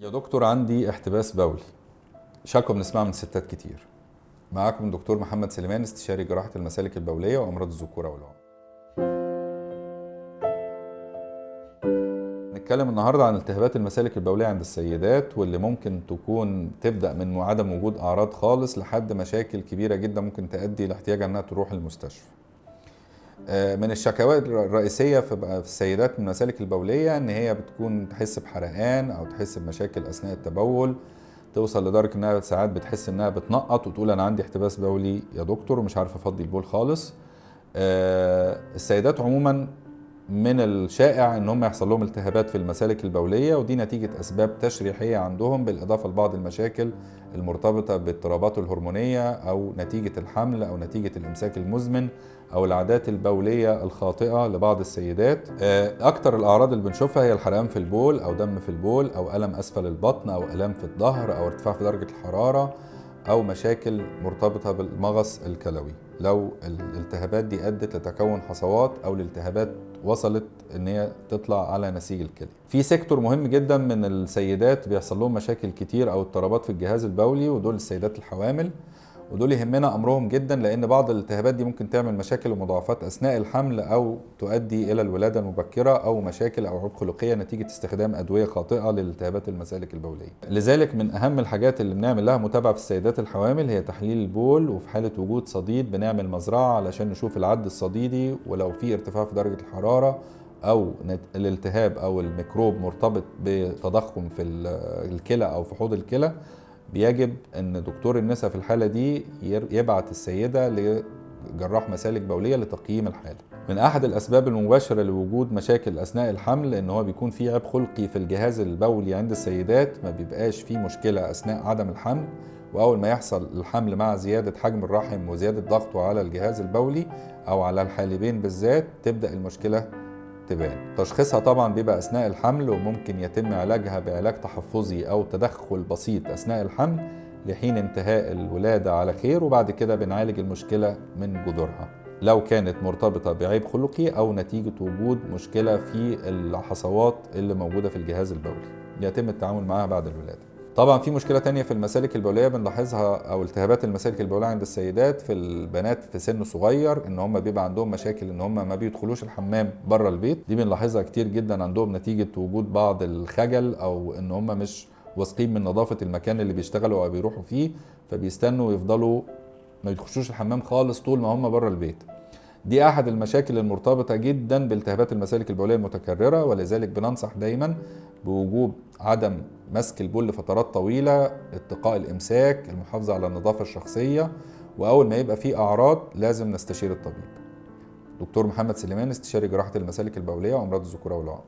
يا دكتور، عندي احتباس بولي. شكوى بنسمعها من الستات كتير. معاكم دكتور محمد سليمان، استشاري جراحة المسالك البولية وأمراض الذكورة والعنق. نتكلم النهاردة عن التهابات المسالك البولية عند السيدات، واللي ممكن تكون تبدأ من عدم وجود أعراض خالص لحد مشاكل كبيرة جدا ممكن تؤدي لاحتياجها إنها تروح المستشفى. من الشكاوى الرئيسية في السيدات من المسالك البولية إن هي بتكون تحس بحرقان أو تحس بمشاكل أثناء التبول، توصل لدرجة انها ساعات بتحس انها بتنقط وتقول انا عندي احتباس بولي يا دكتور ومش عارفه افضي البول خالص. السيدات عموما من الشائع ان هم يحصل لهم التهابات في المسالك البوليه، ودي نتيجه اسباب تشريحيه عندهم بالاضافه لبعض المشاكل المرتبطه باضطرابات الهرمونيه او نتيجه الحمل او نتيجه الامساك المزمن او العادات البوليه الخاطئه لبعض السيدات. اكتر الاعراض اللي بنشوفها هي الحرقان في البول او دم في البول او الم اسفل البطن او الام في الظهر او ارتفاع في درجه الحراره او مشاكل مرتبطه بالمغص الكلوي. لو الالتهابات دي ادت لتكون حصوات او الالتهابات وصلت ان هي تطلع على نسيج الكلى. في سيكتور مهم جدا من السيدات بيحصل لهم مشاكل كتير او اضطرابات في الجهاز البولي، ودول السيدات الحوامل، ودول يهمنا امرهم جدا لان بعض الالتهابات دي ممكن تعمل مشاكل ومضاعفات اثناء الحمل او تؤدي الى الولاده المبكره او مشاكل او عيوب خلقيه نتيجه استخدام ادويه خاطئه لالتهابات المسالك البوليه. لذلك من اهم الحاجات اللي بنعمل لها متابعه في السيدات الحوامل هي تحليل البول، وفي حاله وجود صديد بنعمل مزرعه علشان نشوف العد الصديدي، ولو في ارتفاع في درجه الحراره او الالتهاب او الميكروب مرتبط بتضخم في الكلى او في حوض الكلى، بيجب ان دكتور النساء في الحاله دي يبعت السيده لجراح مسالك بوليه لتقييم الحاله. من احد الاسباب المباشره لوجود مشاكل اثناء الحمل ان هو بيكون في عيب خلقي في الجهاز البولي عند السيدات، ما بيبقاش في مشكله اثناء عدم الحمل، واول ما يحصل الحمل مع زياده حجم الرحم وزياده ضغطه على الجهاز البولي او على الحالبين بالذات تبدا المشكله تبان. تشخيصها طبعا بيبقى اثناء الحمل، وممكن يتم علاجها بعلاج تحفظي او تدخل بسيط اثناء الحمل لحين انتهاء الولاده على خير، وبعد كده بنعالج المشكله من جذورها لو كانت مرتبطه بعيب خلقي او نتيجه وجود مشكله في الحصوات اللي موجوده في الجهاز البولي يتم التعامل معها بعد الولاده. طبعا في مشكله تانية في المسالك البوليه بنلاحظها او التهابات المسالك البوليه عند السيدات في البنات في سن صغير، ان هم بيبقى عندهم مشاكل ان هم ما بيدخلوش الحمام بره البيت. دي بنلاحظها كتير جدا عندهم نتيجه وجود بعض الخجل او ان هم مش واثقين من نظافه المكان اللي بيشتغلوا او بيروحوا فيه، فبيستنوا ويفضلوا ما يخشوش الحمام خالص طول ما هم بره البيت. دي احد المشاكل المرتبطه جدا بالتهابات المسالك البوليه المتكرره، ولذلك بننصح دايما بوجوب عدم مسك البول لفترات طويله، اتقاء الامساك، المحافظه على النظافه الشخصيه، واول ما يبقى في اعراض لازم نستشير الطبيب. دكتور محمد سليمان، استشاري جراحه المسالك البوليه وامراض الذكوره والعنق.